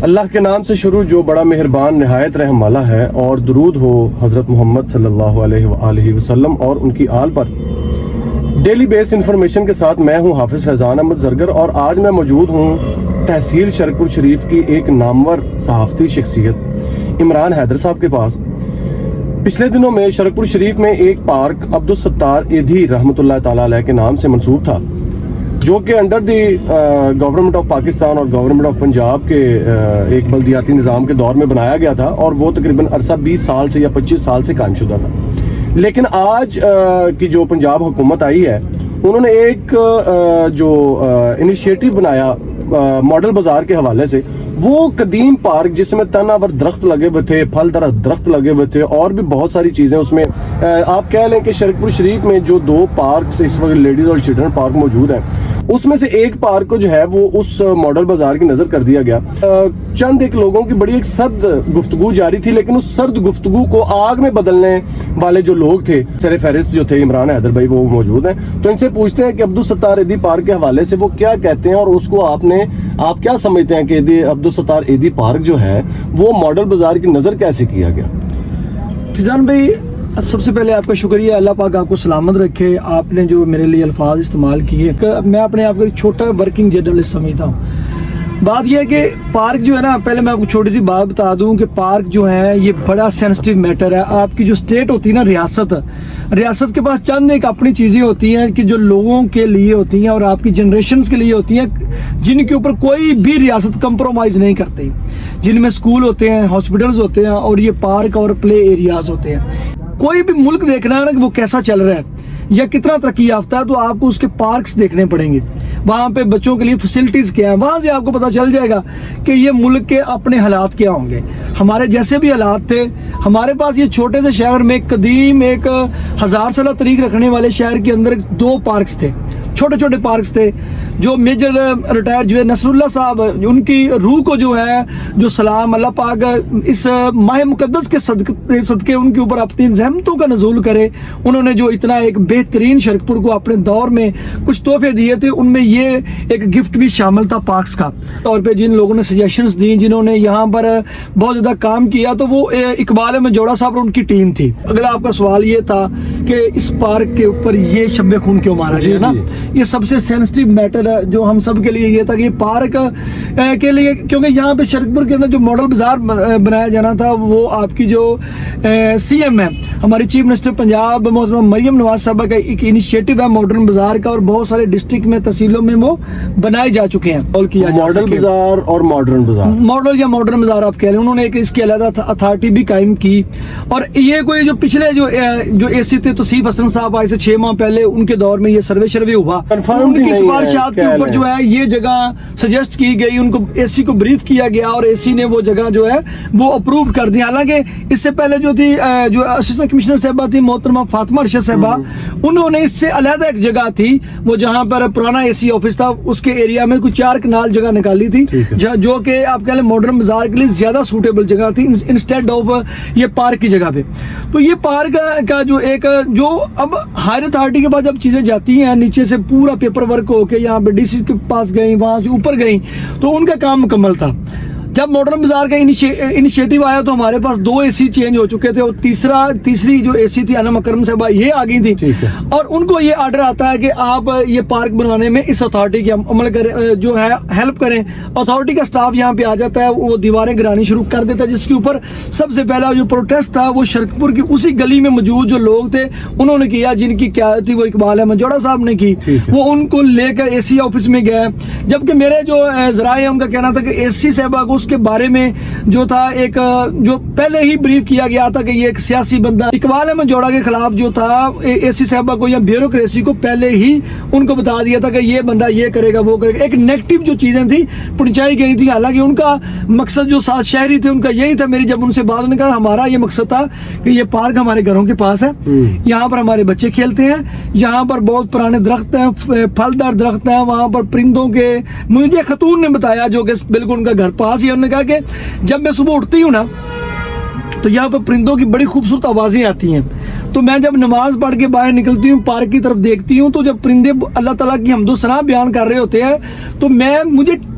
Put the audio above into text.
اللہ کے نام سے شروع جو بڑا مہربان نہایت رحم والا ہے، اور درود ہو حضرت محمد صلی اللہ علیہ وآلہ وسلم اور ان کی آل پر۔ ڈیلی بیس انفارمیشن کے ساتھ میں ہوں حافظ فیضان احمد زرگر، اور آج میں موجود ہوں تحصیل شرک پور شریف کی ایک نامور صحافتی شخصیت عمران حیدر صاحب کے پاس۔ پچھلے دنوں میں شرک پور شریف میں ایک پارک عبدالستار ایدھی رحمۃ اللہ تعالیٰ علیہ کے نام سے منسوب تھا، جو کہ under the government of Pakistan اور گورنمنٹ آف پنجاب کے ایک بلدیاتی نظام کے دور میں بنایا گیا تھا، اور وہ تقریباً عرصہ 20 سال سے یا 25 سال سے قائم شدہ تھا۔ لیکن آج کی جو پنجاب حکومت آئی ہے، انہوں نے ایک جو انیشیٹو بنایا ماڈل بازار کے حوالے سے، وہ قدیم پارک جس میں تناور درخت لگے ہوئے تھے، پھل دار درخت لگے ہوئے تھے، اور بھی بہت ساری چیزیں اس میں، آپ کہہ لیں کہ شرک پور شریف میں جو 2 پارکس اس وقت لیڈیز اور چلڈرن پارک موجود ہیں، اس میں سے ایک پارک کو جو ہے وہ اس ماڈل بازار کی نظر کر دیا گیا۔ چند ایک لوگوں کی بڑی ایک سرد گفتگو جاری تھی، لیکن اس سرد گفتگو کو آگ میں بدلنے والے جو لوگ تھے، سر فہرست جو تھے عمران حیدر بھائی، وہ موجود ہیں۔ تو ان سے پوچھتے ہیں کہ عبدالستار ایدھی پارک کے حوالے سے وہ کیا کہتے ہیں، اور اس کو آپ کیا سمجھتے ہیں کہ عبدالستار ایدھی پارک جو ہے وہ ماڈل بازار کی نظر کیسے کیا گیا؟ فیضان بھائی، سب سے پہلے آپ کا شکریہ، اللہ پاک آپ کو سلامت رکھے۔ آپ نے جو میرے لیے الفاظ استعمال کیے، میں اپنے آپ کو ایک چھوٹا ورکنگ جرنلسٹ سمجھتا ہوں۔ بات یہ ہے کہ پارک جو ہے نا، پہلے میں آپ کو چھوٹی سی بات بتا دوں کہ پارک جو ہے یہ بڑا سینسٹیو میٹر ہے۔ آپ کی جو اسٹیٹ ہوتی ہے نا، ریاست کے پاس چند ایک اپنی چیزیں ہوتی ہیں کہ جو لوگوں کے لیے ہوتی ہیں اور آپ کی جنریشنز کے لیے ہوتی ہیں، جن کے اوپر کوئی بھی ریاست کمپرومائز نہیں کرتی، جن میں سکول ہوتے ہیں، ہاسپٹلز ہوتے ہیں، اور یہ پارک اور پلے ایریاز ہوتے ہیں۔ کوئی بھی ملک دیکھنا ہے نا کہ وہ کیسا چل رہا ہے یا کتنا ترقی یافتہ ہے، تو آپ کو اس کے پارکس دیکھنے پڑیں گے، وہاں پہ بچوں کے لیے فیسلٹیز کیا ہیں، وہاں سے آپ کو پتہ چل جائے گا کہ یہ ملک کے اپنے حالات کیا ہوں گے۔ ہمارے جیسے بھی حالات تھے، ہمارے پاس یہ چھوٹے سے شہر میں قدیم ایک 1000 سالہ تاریخ رکھنے والے شہر کے اندر 2 پارکس تھے، چھوٹے چھوٹے پارکس تھے، جو میجر ریٹائر جو ہے نصر اللہ صاحب، ان کی روح کو جو ہے جو سلام، اللہ پاک اس ماہ مقدس کے صدقے ان کے اوپر اپنی رحمتوں کا نزول کرے۔ انہوں نے جو اتنا ایک بہترین شرک پور کو اپنے دور میں کچھ تحفے دیے تھے، ان میں یہ ایک گفٹ بھی شامل تھا پارکس کا طور پہ۔ جن لوگوں نے سجیشنز دی، جنہوں نے یہاں پر بہت زیادہ کام کیا، تو وہ اقبال احمد جوڑا صاحب اور ان کی ٹیم تھی۔ اگلا آپ کا سوال یہ تھا کہ اس پارک کے اوپر یہ شب خون کیوں مارا گیا نا؟ یہ سب سے سینسٹیو میٹر ہے جو ہم سب کے لیے یہ تھا کہ یہ پارک کے لیے، کیونکہ یہاں پہ شرک پور کے اندر جو ماڈل بازار بنایا جانا تھا، وہ آپ کی جو سی ایم ہے، ہماری چیف منسٹر پنجاب محترمہ مریم نواز صاحبہ کا ایک انیشیٹو ہے ماڈرن بازار کا، اور بہت سارے ڈسٹرکٹ میں تحصیلوں میں وہ بنائے جا چکے ہیں۔ ماڈل بازار اور ماڈرن بازار، ماڈل یا ماڈرن بازار آپ کہہ لیں، انہوں نے ایک اس کی علیحدہ اتھارٹی بھی قائم کی۔ اور یہ کوئی جو پچھلے جو اے سی تھے توصیف حسن صاحب آئے سے 6 ماہ پہلے، ان کے دور میں یہ سروے ہوا، ان کی سفارشات کے اوپر جو ہے یہ جگہ سجیسٹ کی گئی، ان کو اے سی کو بریف کیا گیا، اور اے سی نے وہ جگہ جو ہے وہ اپروو کر دی۔ حالانکہ اس سے پہلے جو تھی جو اسسٹنٹ کمشنر صاحبہ تھی محترمہ فاطمہ ارشد صاحبہ، انہوں نے اس سے علیحدہ ایک جگہ تھی، وہ جہاں پر پرانا اے سی آفس تھا، اس کے ایریا میں کوئی 4 کنال جگہ نکالی تھی، جو کہ آپ کہہ لیں ماڈرن بازار کے لیے زیادہ سوٹیبل جگہ تھی انسٹیڈ آف یہ پارک کی جگہ پہ۔ تو یہ پارک کا جو اب ہائر اتھارٹی کے بعد جب چیزیں جاتی ہیں نیچے سے، پورا پیپر ورک ہو کے یہاں پہ ڈی سی کے پاس گئی، وہاں سے اوپر گئی، تو ان کا کام مکمل تھا۔ جب ماڈرن بازار کا انیشیٹو آیا تو ہمارے پاس 2 اے سی چینج ہو چکے تھے، اور تیسری جو اے سی تھی انم اکرم صاحبہ، یہ آ گئی تھی، اور ان کو یہ آرڈر آتا ہے کہ آپ یہ پارک بنانے میں اس اتھارٹی کی عمل کریں، جو ہے ہیلپ کریں۔ اتھارٹی کا سٹاف یہاں پہ آ جاتا ہے، وہ دیواریں گرانی شروع کر دیتا ہے، جس کے اوپر سب سے پہلا جو پروٹیسٹ تھا وہ شرک پور کی اسی گلی میں موجود جو لوگ تھے انہوں نے کیا، جن کی قیادت تھی وہ اقبال احمد جوڑا صاحب نے کی۔ وہ ان کو لے کر اے سی آفس میں گئے، جبکہ میرے جو ذرائع ہیں ان کا کہنا تھا کہ اے سی صاحبہ کو اس کے بارے میں جو تھا ایک جو پہلے ہی بریف کیا گیا تھا کہ یہ ایک سیاسی بندہ اقبال احمد جوڑا کے خلاف جو تھا، اے سی صاحبہ کو یا بیوروکریسی کو پہلے ہی ان کو بتا دیا تھا کہ یہ بندہ یہ کرے گا وہ کرے گا، ایک نیگیٹو جو چیزیں تھیں پہنچائی گئی تھی۔ حالانکہ ان کا مقصد جو 7 شہری تھے ان کا یہی تھا، میری جب ان سے بات نے کہا ہمارا یہ مقصد تھا کہ یہ پارک ہمارے گھروں کے پاس ہے، یہاں پر ہمارے بچے کھیلتے ہیں، یہاں پر بہت پرانے درخت ہیں، پھلدار درخت ہیں، وہاں پر پرندوں کے، مجھے خاتون نے بتایا جو کہ بالکل ان کا گھر پاس ہی، انہوں نے کہا کہ جب میں صبح اٹھتی ہوں نا تو یہاں پر پرندوں کی بڑی خوبصورت آوازیں آتی ہیں، تو میں جب نماز پڑھ کے باہر نکلتی ہوں پارک کی طرف دیکھتی ہوں تو جب پرندے اللہ تعالیٰ کی حمد و ثنا بیان کر رہے ہوتے ہیں تو مجھے